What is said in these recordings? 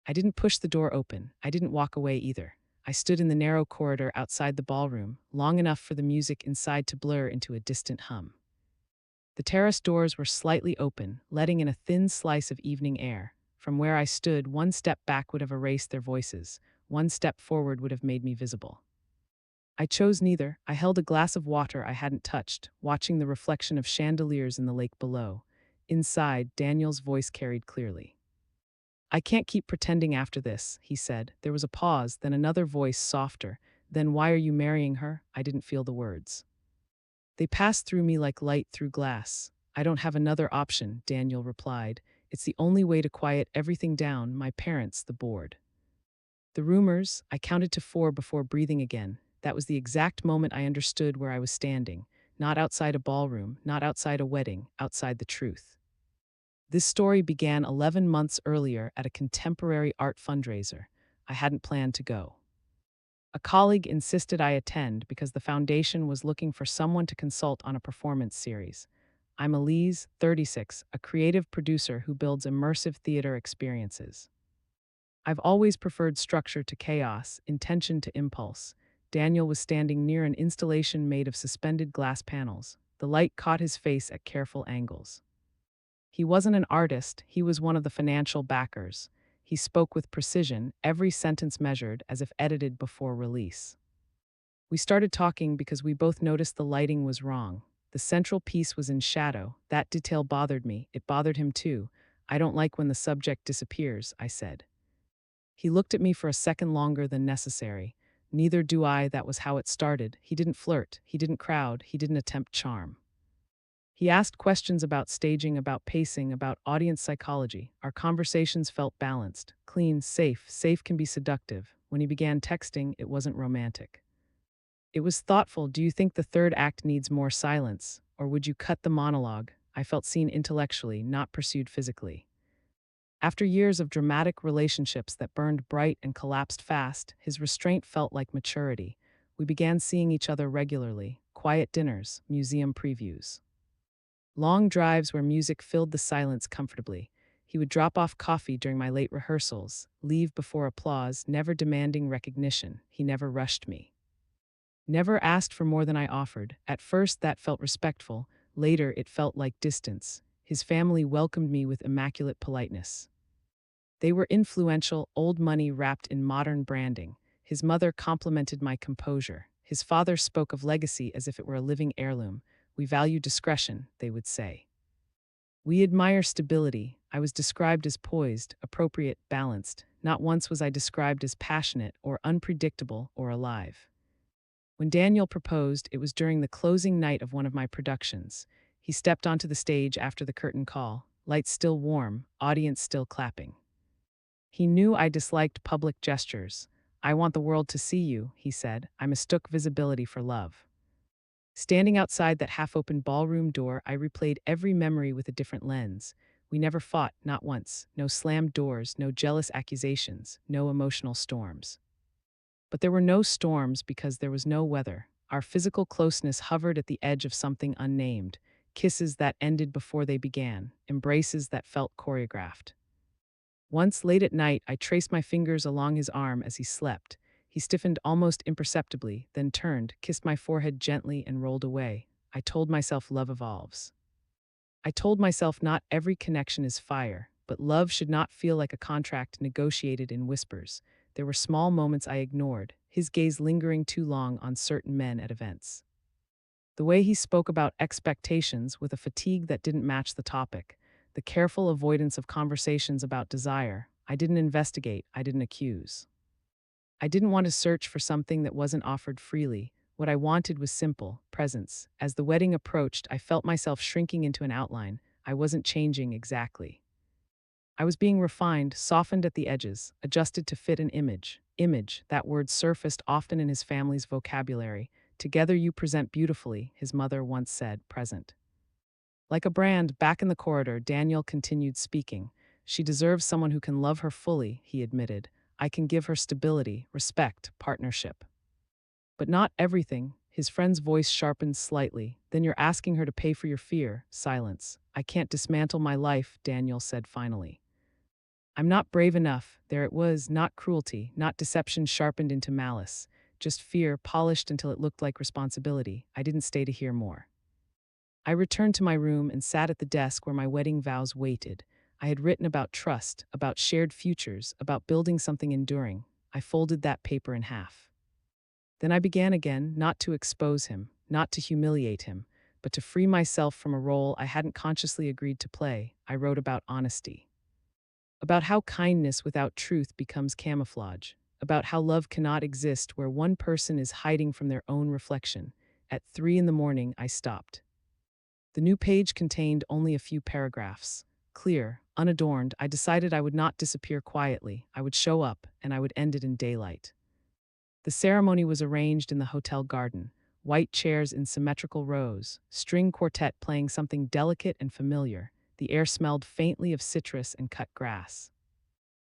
I didn't push the door open. I didn't walk away either. I stood in the narrow corridor outside the ballroom, long enough for the music inside to blur into a distant hum. The terrace doors were slightly open, letting in a thin slice of evening air. From where I stood, one step back would have erased their voices. One step forward would have made me visible. I chose neither. I held a glass of water I hadn't touched, watching the reflection of chandeliers in the lake below. Inside, Daniel's voice carried clearly. I can't keep pretending after this, he said. There was a pause, then another voice softer. Then why are you marrying her? I didn't feel the words. They passed through me like light through glass. I don't have another option, Daniel replied. It's the only way to quiet everything down, my parents, the board. The rumors, I counted to 4 before breathing again. That was the exact moment I understood where I was standing. Not outside a ballroom, not outside a wedding, outside the truth. This story began 11 months earlier at a contemporary art fundraiser. I hadn't planned to go. A colleague insisted I attend because the foundation was looking for someone to consult on a performance series. I'm Elise, 36, a creative producer who builds immersive theater experiences. I've always preferred structure to chaos, intention to impulse. Daniel was standing near an installation made of suspended glass panels. The light caught his face at careful angles. He wasn't an artist, he was one of the financial backers. He spoke with precision, every sentence measured as if edited before release. We started talking because we both noticed the lighting was wrong. The central piece was in shadow. That detail bothered me. It bothered him too. I don't like when the subject disappears, I said. He looked at me for a second longer than necessary. Neither do I, that was how it started. He didn't flirt, he didn't crowd, he didn't attempt charm. He asked questions about staging, about pacing, about audience psychology. Our conversations felt balanced, clean, safe. Safe can be seductive. When he began texting, it wasn't romantic. It was thoughtful. Do you think the third act needs more silence? Or would you cut the monologue? I felt seen intellectually, not pursued physically. After years of dramatic relationships that burned bright and collapsed fast, his restraint felt like maturity. We began seeing each other regularly, quiet dinners, museum previews. Long drives where music filled the silence comfortably. He would drop off coffee during my late rehearsals, leave before applause, never demanding recognition. He never rushed me. Never asked for more than I offered. At first, that felt respectful. Later, it felt like distance. His family welcomed me with immaculate politeness. They were influential, old money wrapped in modern branding. His mother complimented my composure. His father spoke of legacy as if it were a living heirloom. We value discretion, they would say. We admire stability. I was described as poised, appropriate, balanced. Not once was I described as passionate or unpredictable or alive. When Daniel proposed, it was during the closing night of one of my productions. He stepped onto the stage after the curtain call, lights still warm, audience still clapping. He knew I disliked public gestures. I want the world to see you, he said. I mistook visibility for love. Standing outside that half-open ballroom door, I replayed every memory with a different lens. We never fought, not once. No slammed doors, no jealous accusations, no emotional storms. But there were no storms because there was no weather. Our physical closeness hovered at the edge of something unnamed. Kisses that ended before they began, embraces that felt choreographed. Once, late at night, I traced my fingers along his arm as he slept. He stiffened almost imperceptibly, then turned, kissed my forehead gently, and rolled away. I told myself love evolves. I told myself not every connection is fire, but love should not feel like a contract negotiated in whispers. There were small moments I ignored, his gaze lingering too long on certain men at events. The way he spoke about expectations with a fatigue that didn't match the topic. The careful avoidance of conversations about desire. I didn't investigate, I didn't accuse. I didn't want to search for something that wasn't offered freely. What I wanted was simple, presence. As the wedding approached, I felt myself shrinking into an outline. I wasn't changing exactly. I was being refined, softened at the edges, adjusted to fit an image. Image, that word surfaced often in his family's vocabulary. Together you present beautifully, his mother once said, present. Like a brand, back in the corridor, Daniel continued speaking. She deserves someone who can love her fully, he admitted. I can give her stability, respect, partnership. But not everything. His friend's voice sharpened slightly. Then you're asking her to pay for your fear. Silence. I can't dismantle my life, Daniel said finally. I'm not brave enough. There it was, not cruelty, not deception sharpened into malice, just fear polished until it looked like responsibility. I didn't stay to hear more. I returned to my room and sat at the desk where my wedding vows waited. I had written about trust, about shared futures, about building something enduring. I folded that paper in half. Then I began again, not to expose him, not to humiliate him, but to free myself from a role I hadn't consciously agreed to play. I wrote about honesty, about how kindness without truth becomes camouflage, about how love cannot exist where one person is hiding from their own reflection. At 3 in the morning, I stopped. The new page contained only a few paragraphs. Clear, unadorned, I decided I would not disappear quietly. I would show up, and I would end it in daylight. The ceremony was arranged in the hotel garden, white chairs in symmetrical rows, string quartet playing something delicate and familiar. The air smelled faintly of citrus and cut grass.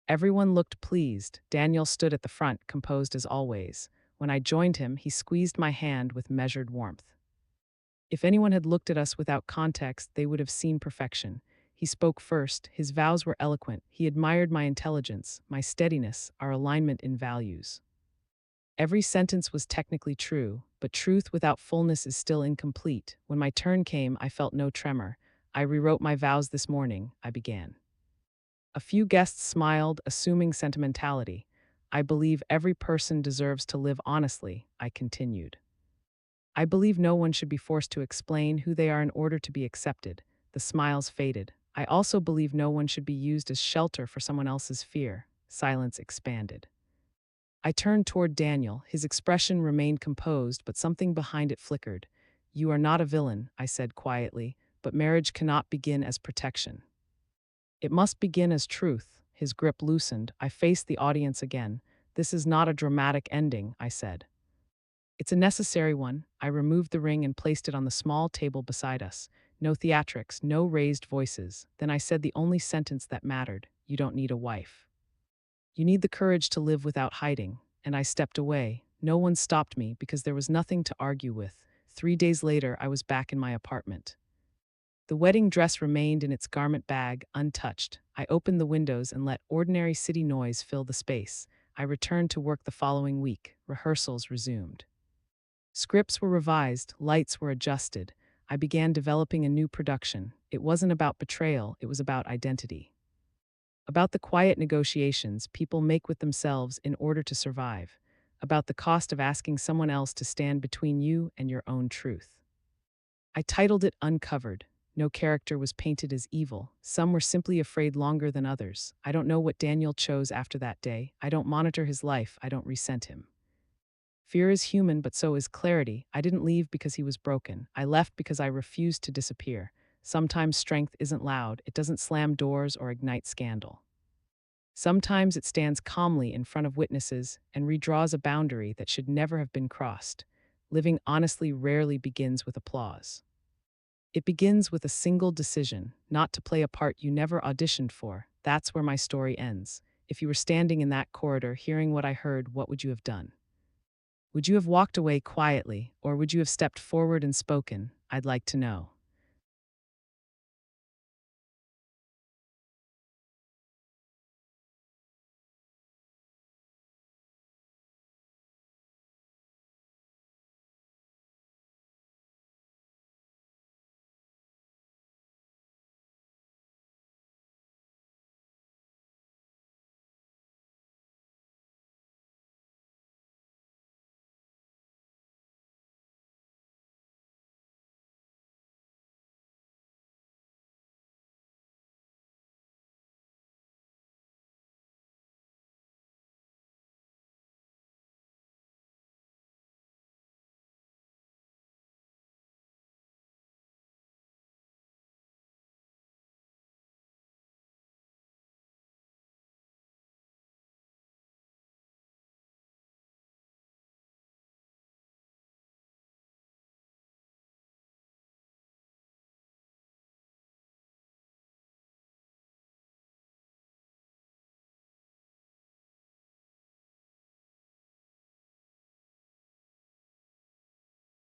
Everyone looked pleased. Daniel stood at the front, composed as always. When I joined him, he squeezed my hand with measured warmth. If anyone had looked at us without context, they would have seen perfection. He spoke first. His vows were eloquent. He admired my intelligence, my steadiness, our alignment in values. Every sentence was technically true, but truth without fullness is still incomplete. When my turn came, I felt no tremor. I rewrote my vows this morning, I began. A few guests smiled, assuming sentimentality. I believe every person deserves to live honestly, I continued. I believe no one should be forced to explain who they are in order to be accepted. The smiles faded. I also believe no one should be used as shelter for someone else's fear. Silence expanded. I turned toward Daniel. His expression remained composed, but something behind it flickered. You are not a villain, I said quietly, but marriage cannot begin as protection. It must begin as truth. His grip loosened. I faced the audience again. This is not a dramatic ending, I said. It's a necessary one. I removed the ring and placed it on the small table beside us. No theatrics, no raised voices. Then I said the only sentence that mattered. You don't need a wife. You need the courage to live without hiding. And I stepped away. No one stopped me because there was nothing to argue with. 3 days later, I was back in my apartment. The wedding dress remained in its garment bag, untouched. I opened the windows and let ordinary city noise fill the space. I returned to work the following week. Rehearsals resumed. Scripts were revised, lights were adjusted. I began developing a new production. It wasn't about betrayal, it was about identity. About the quiet negotiations people make with themselves in order to survive. About the cost of asking someone else to stand between you and your own truth. I titled it Uncovered. No character was painted as evil. Some were simply afraid longer than others. I don't know what Daniel chose after that day. I don't monitor his life. I don't resent him. Fear is human, but so is clarity. I didn't leave because he was broken. I left because I refused to disappear. Sometimes strength isn't loud. It doesn't slam doors or ignite scandal. Sometimes it stands calmly in front of witnesses and redraws a boundary that should never have been crossed. Living honestly rarely begins with applause. It begins with a single decision, not to play a part you never auditioned for. That's where my story ends. If you were standing in that corridor hearing what I heard, what would you have done? Would you have walked away quietly, or would you have stepped forward and spoken? I'd like to know.